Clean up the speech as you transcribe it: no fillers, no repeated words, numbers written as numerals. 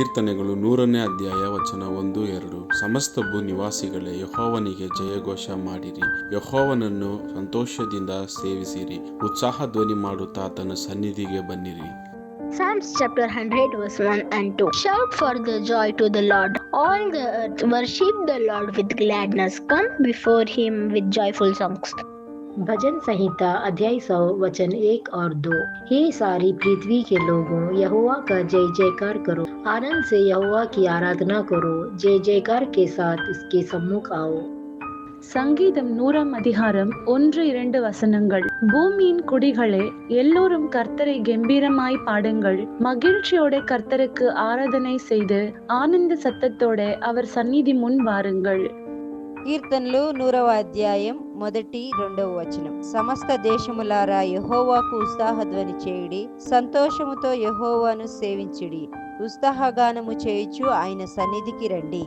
ಕೀರ್ತನೆಗಳು 100ನೇ ಅಧ್ಯಾಯ ವಚನ 1-2. ಸಮಸ್ತ ಭೂ ನಿವಾಸಿಗಳೇ, ಯೆಹೋವನಿಗೆ ಜಯಘೋಷ ಮಾಡಿರಿ, ಯೆಹೋವನನ್ನು ಸಂತೋಷದಿಂದ ಸೇವಿಸಿರಿ, ಉತ್ಸಾಹ ಧ್ವನಿ ಮಾಡುತ್ತಾ ಆತನ ಸನ್ನಿಧಿಗೆ ಬನ್ನಿರಿ. Psalms chapter 100 verse 1 and 2. Shout for the joy to the Lord. All the earth worship the Lord with gladness. Come before him with joyful songs. भजन संहिता अध्याय 100 वचन 1 और 2. हे सारी पृथ्वी के लोगों, यहोवा का जय जयकार करो, आनंद से यहोवा की आराधना करो, जय जयकार के साथ इसके सम्मुख आओ. சங்கீதம் 100ஆம் அதிகாரம் 1-2 வசனங்கள். பூமியின் குடிகளே, எல்லோரும் கர்த்தரை கம்பீரமாய் பாடுங்கள், மகிழ்ச்சியோட கர்த்தருக்கு ஆராதனை செய்து ஆனந்த சத்தத்தோட அவர் సన్నిధి முன் వారుங்கள். కీర్తనలు 100వ అధ్యాయం 1-2 వచనం. సమస్త దేశములారా, యెహోవాకు ఉత్సాహధ్వని చేయుడి, సంతోషముతో యెహోవాను సేవించుడి, ఉత్సాహగానము చేయుచు ఆయన సన్నిధికి రండి.